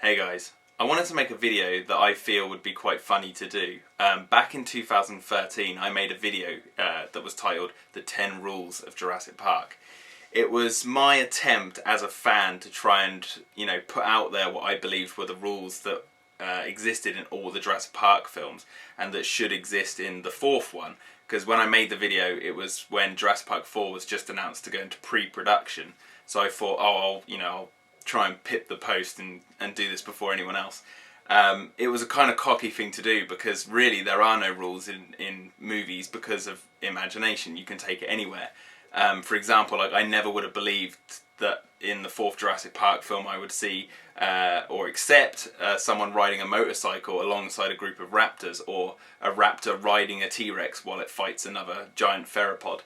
Hey guys, I wanted to make a video that I feel would be quite funny to do. Back in 2013 I made a video that was titled The 10 Rules of Jurassic Park. It was my attempt as a fan to try and, put out there what I believed were the rules that existed in all the Jurassic Park films and that should exist in the fourth one. Because when I made the video, it was when Jurassic Park 4 was just announced to go into pre-production. So I thought, I'll try and pip the post and do this before anyone else. It was a kind of cocky thing to do because really there are no rules in movies because of imagination. You can take it anywhere. For example, I never would have believed that in the fourth Jurassic Park film I would see or accept someone riding a motorcycle alongside a group of raptors, or a raptor riding a T-Rex while it fights another giant theropod.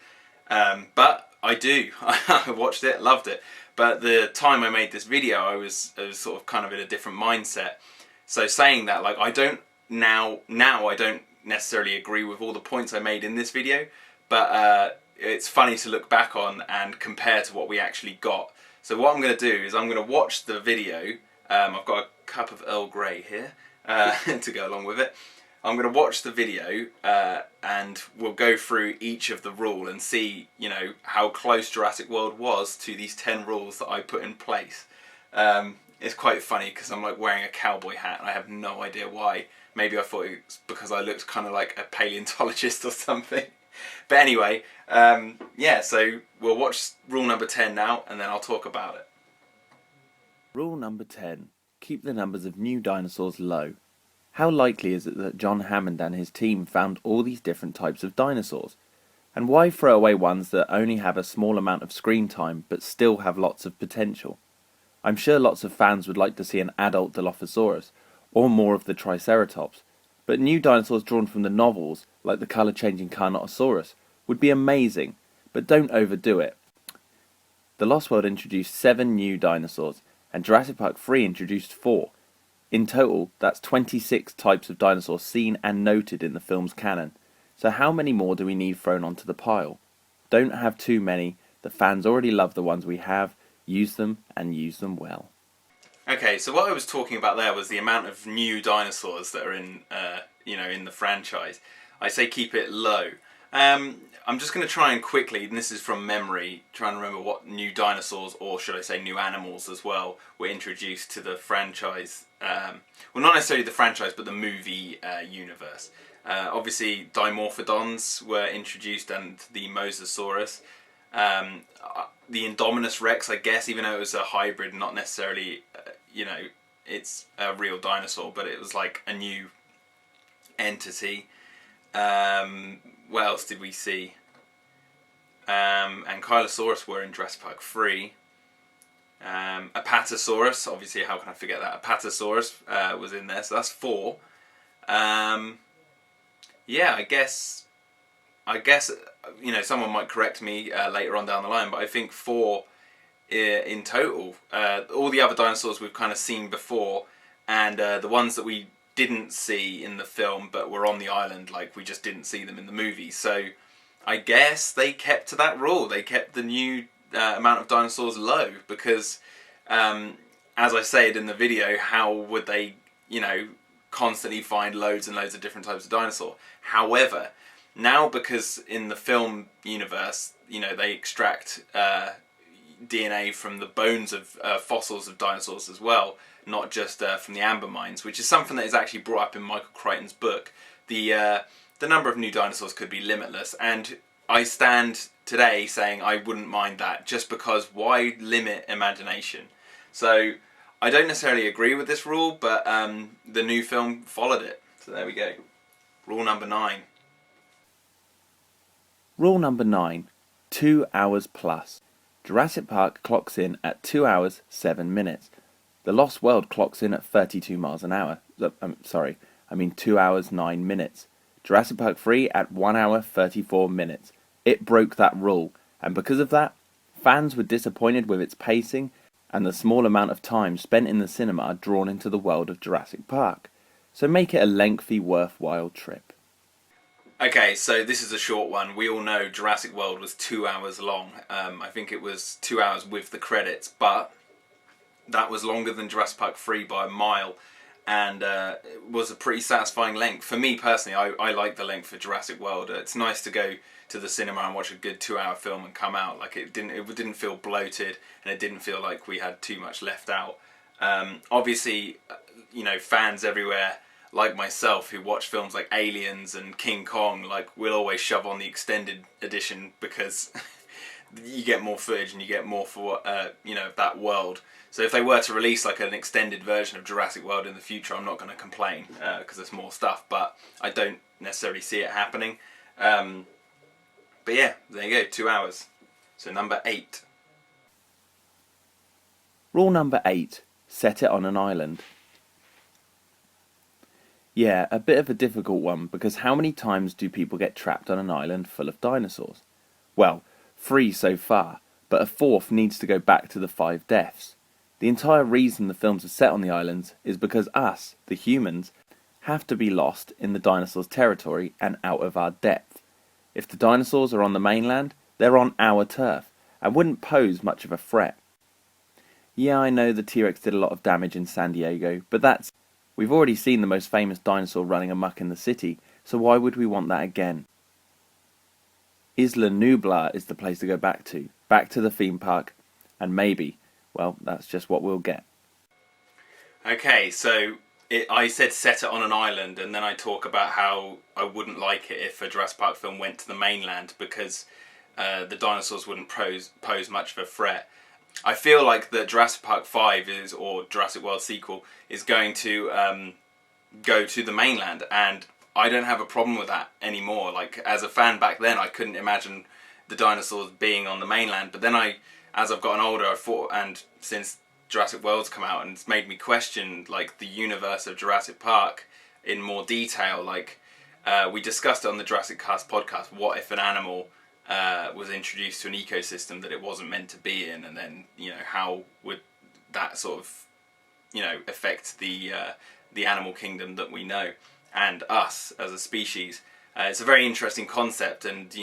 But I do. I watched it, loved it. But the time I made this video, I was sort of kind of in a different mindset. So saying that, I don't now I don't necessarily agree with all the points I made in this video, but it's funny to look back on and compare to what we actually got. So what I'm going to do is I'm going to watch the video. I've got a cup of Earl Grey here to go along with it. I'm going to watch the video and we'll go through each of the rule and see, how close Jurassic World was to these 10 rules that I put in place. It's quite funny because I'm wearing a cowboy hat and I have no idea why. Maybe I thought it was because I looked kind of like a paleontologist or something. But anyway, so we'll watch rule number 10 now and then I'll talk about it. Rule number 10. Keep the numbers of new dinosaurs low. How likely is it that John Hammond and his team found all these different types of dinosaurs? And why throw away ones that only have a small amount of screen time but still have lots of potential? I'm sure lots of fans would like to see an adult Dilophosaurus, or more of the Triceratops, but new dinosaurs drawn from the novels, like the colour-changing Carnotaurus, would be amazing, but don't overdo it. The Lost World introduced 7 new dinosaurs, and Jurassic Park 3 introduced 4. In total, that's 26 types of dinosaurs seen and noted in the film's canon. So how many more do we need thrown onto the pile? Don't have too many. The fans already love the ones we have. Use them, and use them well. Okay, so what I was talking about there was the amount of new dinosaurs that are in the franchise. I say keep it low. I'm just going to try and quickly, and this is from memory, try and remember what new dinosaurs, or should I say new animals as well, were introduced to the franchise. Well, not necessarily the franchise, but the movie universe. Obviously, Dimorphodons were introduced, and the Mosasaurus. The Indominus Rex, I guess, even though it was a hybrid, not necessarily, it's a real dinosaur, but it was like a new entity. What else did we see? Ankylosaurus were in Jurassic Park 3. Apatosaurus, obviously, how can I forget that? Apatosaurus was in there, so that's 4. I guess someone might correct me later on down the line, but I think 4 in total. All the other dinosaurs we've kind of seen before, and the ones that we didn't see in the film but were on the island, we just didn't see them in the movie. So I guess they kept to that rule. They kept the new amount of dinosaurs low because, as I said in the video, how would they, constantly find loads and loads of different types of dinosaur? However, now because in the film universe, they extract DNA from the bones of fossils of dinosaurs as well, not just from the amber mines, which is something that is actually brought up in Michael Crichton's book. The number of new dinosaurs could be limitless, and I stand today saying I wouldn't mind that, just because why limit imagination? So I don't necessarily agree with this rule, but the new film followed it. So there we go. Rule number 9. Rule number 9. 2 hours plus. Jurassic Park clocks in at 2 hours 7 minutes. The Lost World clocks in at 32 miles an hour. 2 hours 9 minutes. Jurassic Park 3 at 1 hour 34 minutes. It broke that rule, and because of that, fans were disappointed with its pacing and the small amount of time spent in the cinema drawn into the world of Jurassic Park. So make it a lengthy, worthwhile trip. Okay, so this is a short one. We all know Jurassic World was 2 hours long. I think it was 2 hours with the credits, but that was longer than Jurassic Park 3 by a mile, and it was a pretty satisfying length. For me personally, I like the length of Jurassic World. It's nice to go to the cinema and watch a good 2-hour film and come out. Like it didn't feel bloated, and it didn't feel like we had too much left out. Obviously, fans everywhere like myself who watch films like Aliens and King Kong, like, we'll always shove on the extended edition because you get more footage and you get more for that world. So if they were to release like an extended version of Jurassic World in the future, I'm not going to complain because there's more stuff, but I don't necessarily see it happening. But yeah, there you go, 2 hours. So number 8. Rule number 8. Set it on an island. Yeah, a bit of a difficult one, because how many times do people get trapped on an island full of dinosaurs? Well, 3 so far, but a 4th needs to go back to the 5 deaths. The entire reason the films are set on the islands is because us, the humans, have to be lost in the dinosaurs' territory and out of our depth. If the dinosaurs are on the mainland, they're on our turf, and wouldn't pose much of a threat. Yeah, I know the T-Rex did a lot of damage in San Diego, but we've already seen the most famous dinosaur running amok in the city, so why would we want that again? Isla Nublar is the place to go back to the theme park, and maybe, well, that's just what we'll get. Okay, so I said set it on an island, and then I talk about how I wouldn't like it if a Jurassic Park film went to the mainland because the dinosaurs wouldn't pose much of a threat. I feel like the Jurassic Park 5 or Jurassic World sequel is going to go to the mainland, and I don't have a problem with that anymore. Like, as a fan back then, I couldn't imagine the dinosaurs being on the mainland, but then as I've gotten older, I thought, and since Jurassic World's come out, and it's made me question like the universe of Jurassic Park in more detail. Like we discussed it on the Jurassic Cast podcast, what if an animal was introduced to an ecosystem that it wasn't meant to be in, and then how would that sort of affect the animal kingdom that we know and us as a species. It's a very interesting concept, and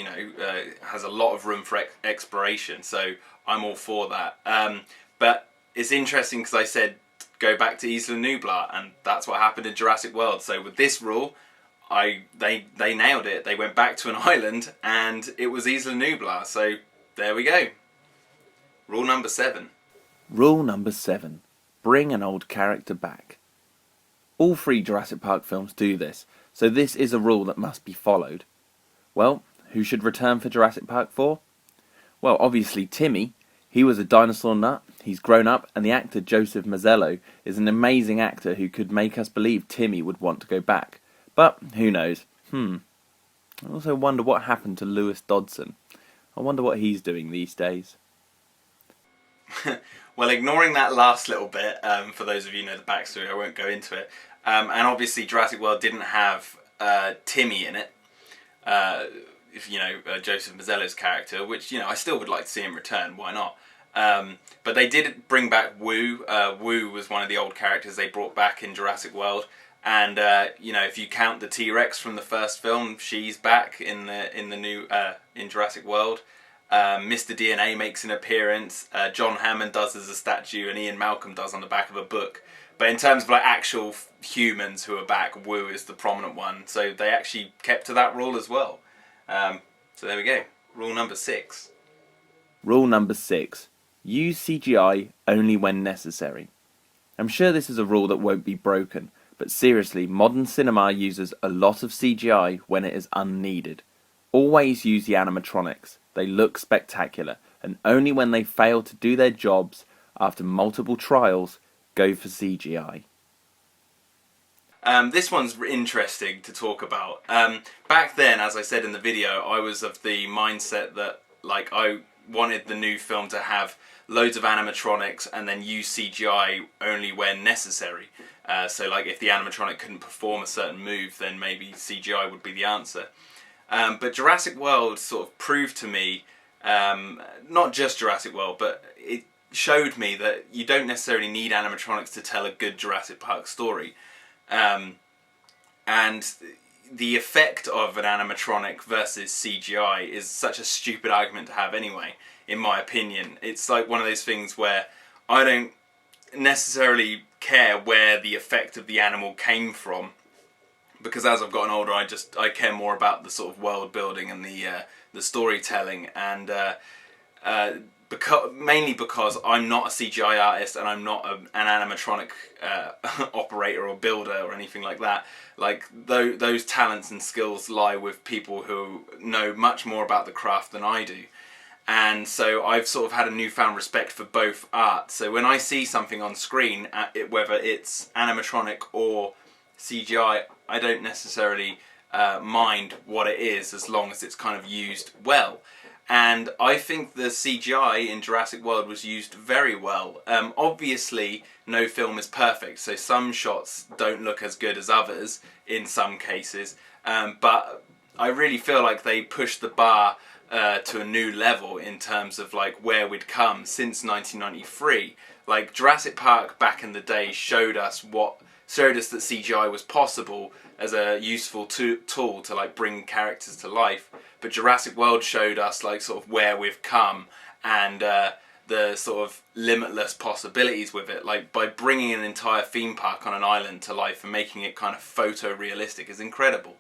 has a lot of room for exploration, so I'm all for that. But it's interesting because I said go back to Isla Nublar, and that's what happened in Jurassic World. So with this rule, they nailed it. They went back to an island, and it was Isla Nublar. So there we go. Rule number 7. Rule number 7. Bring an old character back. All 3 Jurassic Park films do this, so this is a rule that must be followed. Well, who should return for Jurassic Park 4? Well, obviously Timmy. He was a dinosaur nut, he's grown up, and the actor Joseph Mazzello is an amazing actor who could make us believe Timmy would want to go back. But, who knows? I also wonder what happened to Lewis Dodson. I wonder what he's doing these days. Well, ignoring that last little bit, for those of you who know the backstory, I won't go into it. And obviously Jurassic World didn't have Timmy in it. Joseph Mazzello's character, which, I still would like to see him return, why not? But they did bring back Wu. Wu was one of the old characters they brought back in Jurassic World. And, if you count the T-Rex from the first film, she's back in the new, in Jurassic World. Mr. DNA makes an appearance, John Hammond does as a statue, and Ian Malcolm does on the back of a book. But in terms of like actual humans who are back, Wu is the prominent one. So they actually kept to that rule as well. So there we go. Rule number 6. Rule number 6. Use CGI only when necessary. I'm sure this is a rule that won't be broken, but seriously, modern cinema uses a lot of CGI when it is unneeded. Always use the animatronics. They look spectacular, and only when they fail to do their jobs after multiple trials, go for CGI. This one's interesting to talk about. Back then, as I said in the video, I was of the mindset that I wanted the new film to have loads of animatronics and then use CGI only when necessary. So if the animatronic couldn't perform a certain move, then maybe CGI would be the answer. But Jurassic World sort of proved to me, not just Jurassic World, but it showed me that you don't necessarily need animatronics to tell a good Jurassic Park story. And the effect of an animatronic versus CGI is such a stupid argument to have anyway, in my opinion. It's like one of those things where I don't necessarily care where the effect of the animal came from, because as I've gotten older, I care more about the sort of world building and the storytelling, and mainly because I'm not a CGI artist and I'm not an animatronic operator or builder or anything like that. Like those talents and skills lie with people who know much more about the craft than I do. And so I've sort of had a newfound respect for both art. So when I see something on screen, whether it's animatronic or CGI, I don't necessarily mind what it is, as long as it's kind of used well. And I think the CGI in Jurassic World was used very well. Obviously, no film is perfect, so some shots don't look as good as others in some cases. But I really feel like they pushed the bar to a new level in terms of like where we'd come since 1993. Like Jurassic Park back in the day showed us that CGI was possible as a useful tool to like bring characters to life. But Jurassic World showed us like sort of where we've come and the sort of limitless possibilities with it. Like by bringing an entire theme park on an island to life and making it kind of photorealistic is incredible.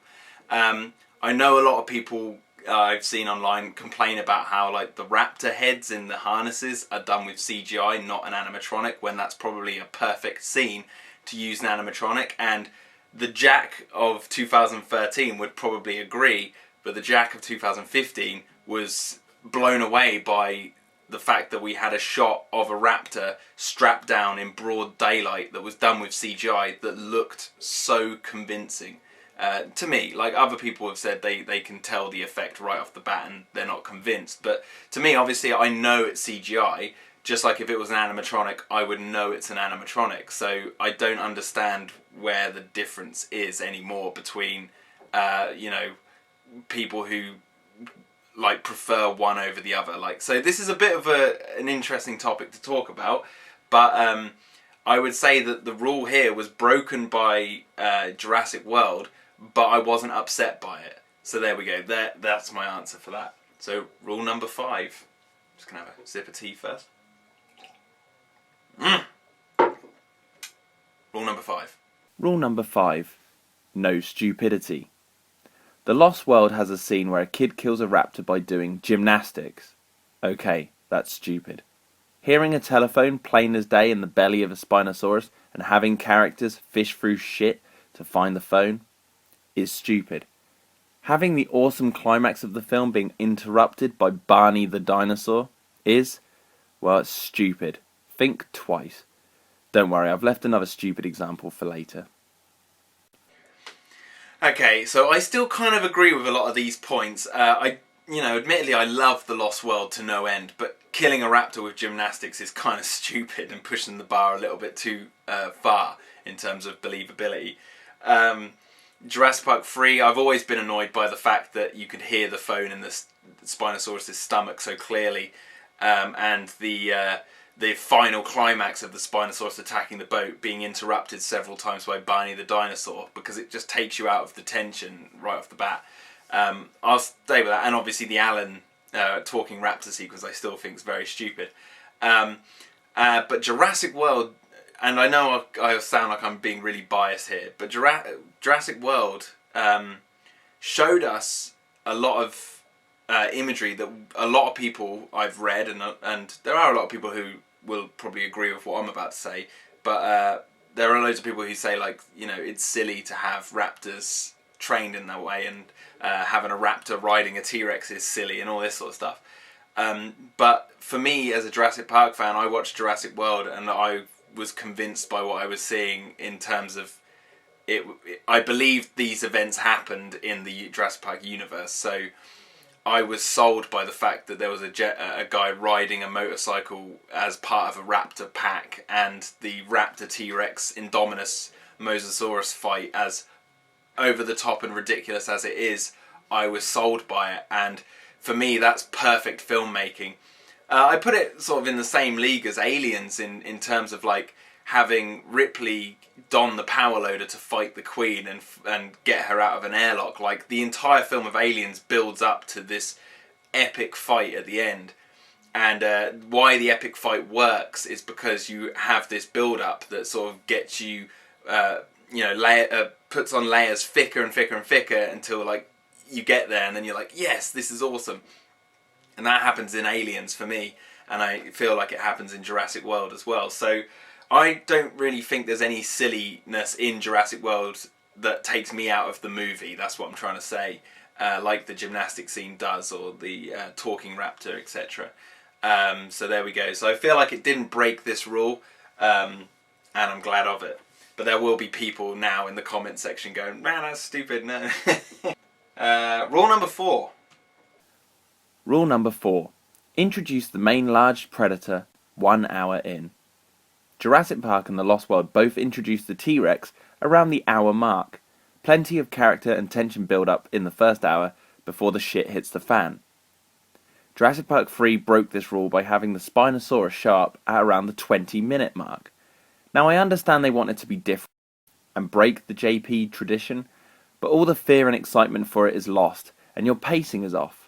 I know a lot of people I've seen online complain about how like the raptor heads in the harnesses are done with CGI, not an animatronic, when that's probably a perfect scene to use an animatronic. And the Jack of 2013 would probably agree, but the Jack of 2015 was blown away by the fact that we had a shot of a raptor strapped down in broad daylight that was done with CGI that looked so convincing. To me, like other people have said they can tell the effect right off the bat and they're not convinced. But to me, obviously, I know it's CGI. Just like if it was an animatronic, I would know it's an animatronic. So I don't understand where the difference is anymore between, people who like prefer one over the other. Like, so this is a bit of an interesting topic to talk about. But I would say that the rule here was broken by Jurassic World, but I wasn't upset by it. So there we go. That's my answer for that. So rule number 5. Just gonna have a sip of tea first. Rule number 5. Rule number 5. No stupidity. The Lost World has a scene where a kid kills a raptor by doing gymnastics. Okay, that's stupid. Hearing a telephone plain as day in the belly of a Spinosaurus and having characters fish through shit to find the phone is stupid. Having the awesome climax of the film being interrupted by Barney the dinosaur is, well, it's stupid. Think twice. Don't worry, I've left another stupid example for later. Okay, so I still kind of agree with a lot of these points. Admittedly, I love The Lost World to no end, but killing a raptor with gymnastics is kind of stupid and pushing the bar a little bit too far in terms of believability. Jurassic Park 3, I've always been annoyed by the fact that you could hear the phone in the Spinosaurus' stomach so clearly, and the final climax of the Spinosaurus attacking the boat being interrupted several times by Barney the dinosaur, because it just takes you out of the tension right off the bat. I'll stay with that, and obviously the Alan talking raptor sequence I still think is very stupid. But Jurassic World, and I know I sound like I'm being really biased here, but Jurassic World showed us a lot of imagery that a lot of people I've read, and there are a lot of people who will probably agree with what I'm about to say, but there are loads of people who say, like, it's silly to have raptors trained in that way, and having a raptor riding a T-Rex is silly and all this sort of stuff. But for me, as a Jurassic Park fan, I watched Jurassic World and I was convinced by what I was seeing in terms of it. I believed these events happened in the Jurassic Park universe, so I was sold by the fact that there was a guy riding a motorcycle as part of a raptor pack, and the raptor T-Rex Indominus Mosasaurus fight, as over the top and ridiculous as it is, I was sold by it, and for me that's perfect filmmaking. I put it sort of in the same league as Aliens in terms of like having Ripley don the power loader to fight the Queen and get her out of an airlock. Like the entire film of Aliens builds up to this epic fight at the end, And why the epic fight works is because you have this build-up that sort of gets you, puts on layers thicker and thicker and thicker until like you get there, and then you're like, yes, this is awesome. And that happens in Aliens for me, and I feel like it happens in Jurassic World as well. So I don't really think there's any silliness in Jurassic World that takes me out of the movie. That's what I'm trying to say. Like the gymnastic scene does, or the talking raptor, etc. So there we go. So I feel like it didn't break this rule, and I'm glad of it. But there will be people now in the comment section going, man, that's stupid, no. Rule number 4. Rule number 4. Introduce the main large predator 1 hour in. Jurassic Park and The Lost World both introduced the T-Rex around the hour mark. Plenty of character and tension build-up in the first hour before the shit hits the fan. Jurassic Park 3 broke this rule by having the Spinosaurus show up at around the 20-minute mark. Now I understand they wanted to be different and break the JP tradition, but all the fear and excitement for it is lost, and your pacing is off.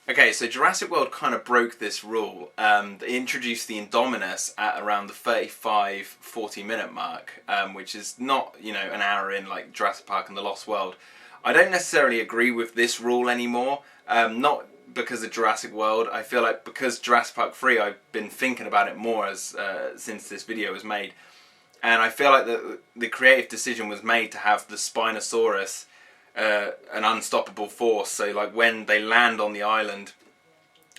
Okay, so Jurassic World kind of broke this rule. They introduced the Indominus at around the 35-40 minute mark, which is not, an hour in like Jurassic Park and The Lost World. I don't necessarily agree with this rule anymore, not because of Jurassic World. I feel like because Jurassic Park 3, I've been thinking about it more since this video was made. And I feel like the creative decision was made to have the Spinosaurus an unstoppable force, so like when they land on the island,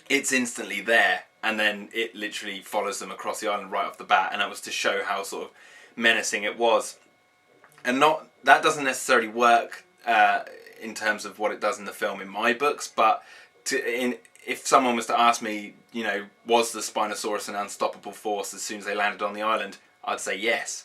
it's instantly there, and then it literally follows them across the island right off the bat, and that was to show how sort of menacing it was. And that doesn't necessarily work in terms of what it does in the film in my books, but if someone was to ask me, was the Spinosaurus an unstoppable force as soon as they landed on the island, I'd say yes.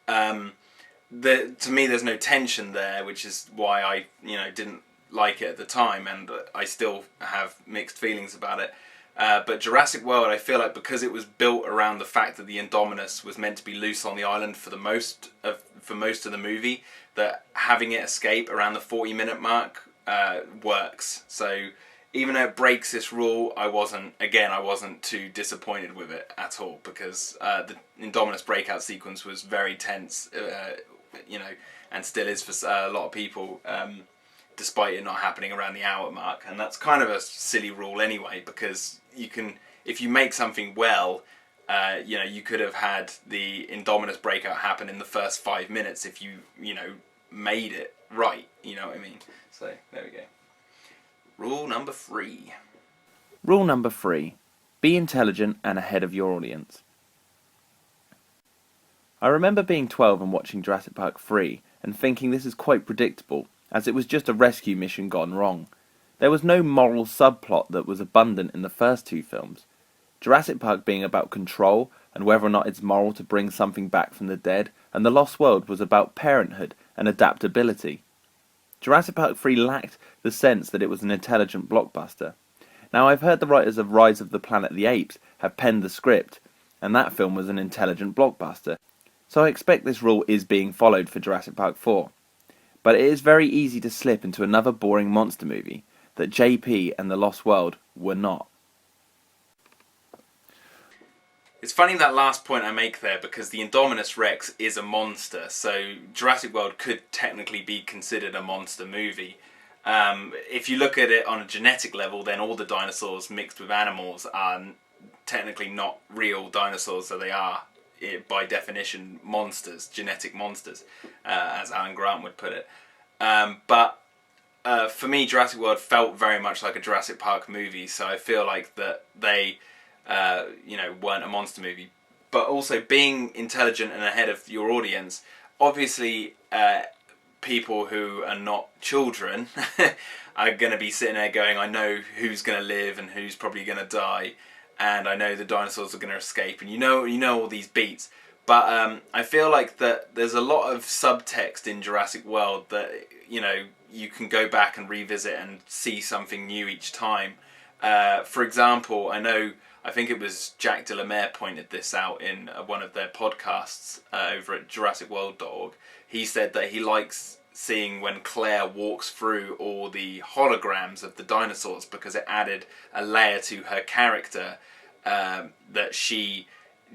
To me, there's no tension there, which is why I, didn't like it at the time, and I still have mixed feelings about it. But Jurassic World, I feel like because it was built around the fact that the Indominus was meant to be loose on the island for most of the movie, that having it escape around the 40-minute mark works. So even though it breaks this rule, I wasn't too disappointed with it at all, because the Indominus breakout sequence was very tense. And still is for a lot of people, despite it not happening around the hour mark. And that's kind of a silly rule anyway, because if you make something well, you could have had the Indominus breakout happen in the first 5 minutes if you made it right, you know what I mean? So, there we go. Rule number 3. Rule number 3. Be intelligent and ahead of your audience. I remember being 12 and watching Jurassic Park 3 and thinking this is quite predictable, as it was just a rescue mission gone wrong. There was no moral subplot that was abundant in the first 2 films. Jurassic Park being about control and whether or not it's moral to bring something back from the dead, and The Lost World was about parenthood and adaptability. Jurassic Park 3 lacked the sense that it was an intelligent blockbuster. Now I've heard the writers of Rise of the Planet of the Apes have penned the script, and that film was an intelligent blockbuster. So I expect this rule is being followed for Jurassic Park 4. But it is very easy to slip into another boring monster movie that JP and The Lost World were not. It's funny that last point I make there, because the Indominus Rex is a monster, so Jurassic World could technically be considered a monster movie. If you look at it on a genetic level, then all the dinosaurs mixed with animals are technically not real dinosaurs, so they are, by definition, monsters, genetic monsters, as Alan Grant would put it. But for me, Jurassic World felt very much like a Jurassic Park movie, so I feel like that they, weren't a monster movie. But also being intelligent and ahead of your audience, obviously people who are not children are going to be sitting there going, I know who's going to live and who's probably going to die, and I know the dinosaurs are going to escape, and you know all these beats. But I feel like that there's a lot of subtext in Jurassic World that you can go back and revisit and see something new each time. For example, I think it was Jack de la Mare pointed this out in one of their podcasts over at JurassicWorld.org. He said that he likes seeing when Claire walks through all the holograms of the dinosaurs, because it added a layer to her character, that she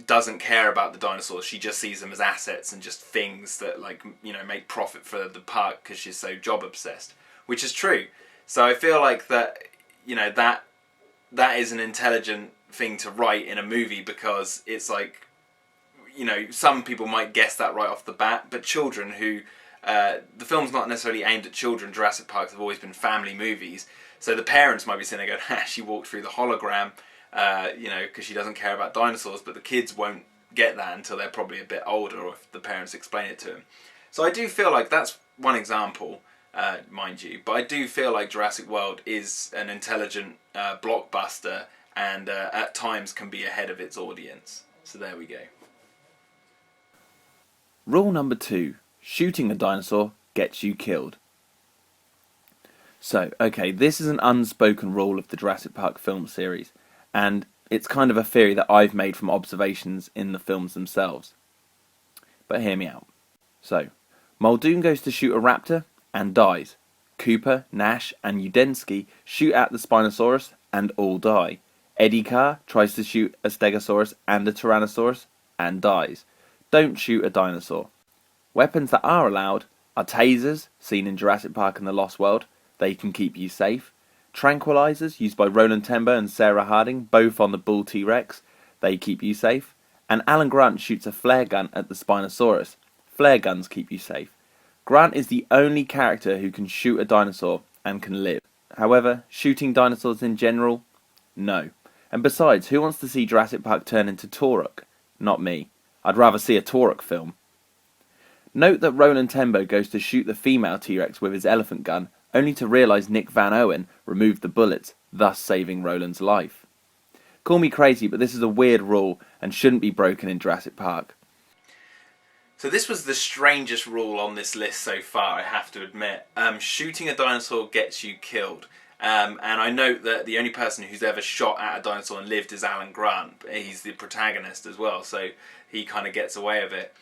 doesn't care about the dinosaurs. She just sees them as assets and just things that, like, you know, make profit for the park because she's so job obsessed, which is true. So I feel like that, you know, that is an intelligent thing to write in a movie, because it's like, you know, some people might guess that right off the bat, but children who the film's not necessarily aimed at children. Jurassic Park have always been family movies, so the parents might be sitting there going, "Ha, she walked through the hologram, you know, because she doesn't care about dinosaurs," but the kids won't get that until they're probably a bit older, or if the parents explain it to them. So I do feel like that's one example, mind you, but I do feel like Jurassic World is an intelligent blockbuster, and at times can be ahead of its audience. So there we go. Rule number 2. Shooting a dinosaur gets you killed. So, okay, this is an unspoken rule of the Jurassic Park film series, and it's kind of a theory that I've made from observations in the films themselves. But hear me out. So, Muldoon goes to shoot a raptor and dies. Cooper, Nash and Udensky shoot at the Spinosaurus and all die. Eddie Carr tries to shoot a Stegosaurus and a Tyrannosaurus and dies. Don't shoot a dinosaur. Weapons that are allowed are tasers, seen in Jurassic Park and the Lost World. They can keep you safe. Tranquilizers, used by Roland Tembo and Sarah Harding, both on the Bull T-Rex. They keep you safe. And Alan Grant shoots a flare gun at the Spinosaurus. Flare guns keep you safe. Grant is the only character who can shoot a dinosaur and can live. However, shooting dinosaurs in general, no. And besides, who wants to see Jurassic Park turn into Turok? Not me. I'd rather see a Turok film. Note that Roland Tembo goes to shoot the female T-Rex with his elephant gun, only to realise Nick Van Owen removed the bullets, thus saving Roland's life. Call me crazy, but this is a weird rule and shouldn't be broken in Jurassic Park. So this was the strangest rule on this list so far, I have to admit. Shooting a dinosaur gets you killed. And I note that the only person who's ever shot at a dinosaur and lived is Alan Grant. He's the protagonist as well, so he kind of gets away with it.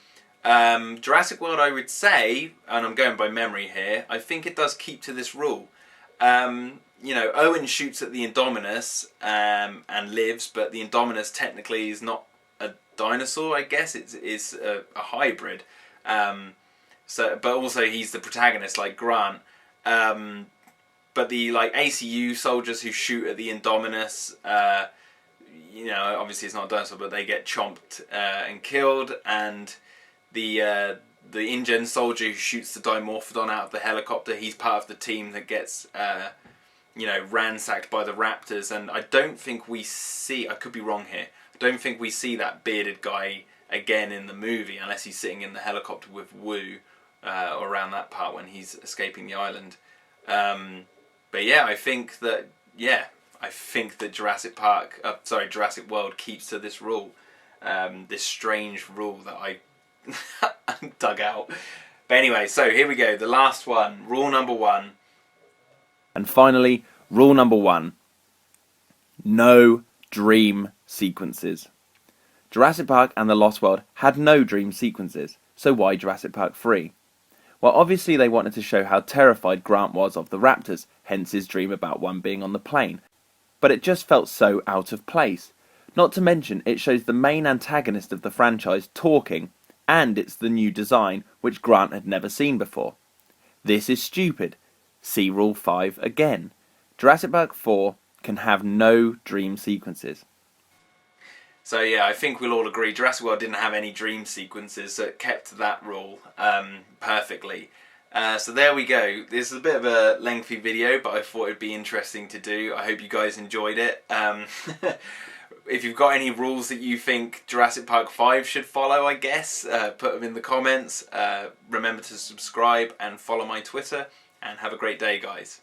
Jurassic World, I would say, and I'm going by memory here, I think it does keep to this rule. You know, Owen shoots at the Indominus and lives, but the Indominus technically is not a dinosaur, I guess. It's a hybrid. But also he's the protagonist, like Grant. But the ACU soldiers who shoot at the Indominus, you know, obviously it's not a dinosaur, but they get chomped and killed. And the InGen soldier who shoots the Dimorphodon out of the helicopter, he's part of the team that gets you know, ransacked by the raptors. And I don't think we see, I could be wrong here, I don't think we see that bearded guy again in the movie, unless he's sitting in the helicopter with Wu around that part when he's escaping the island. But yeah, I think that Jurassic World keeps to this rule, this strange rule that I dug out. But anyway, so here we go, the last one, rule number 1. And finally, rule number 1. No dream sequences. Jurassic Park and the Lost World had no dream sequences, so why Jurassic Park 3? Well, obviously they wanted to show how terrified Grant was of the raptors, hence his dream about one being on the plane. But it just felt so out of place. Not to mention, it shows the main antagonist of the franchise talking, and it's the new design, which Grant had never seen before. This is stupid. See Rule 5 again. Jurassic Park 4 can have no dream sequences. So yeah, I think we'll all agree Jurassic World didn't have any dream sequences, so it kept that rule perfectly. So there we go. This is a bit of a lengthy video, but I thought it'd be interesting to do. I hope you guys enjoyed it. If you've got any rules that you think Jurassic Park 5 should follow, I guess, put them in the comments. Remember to subscribe and follow my Twitter, and have a great day, guys.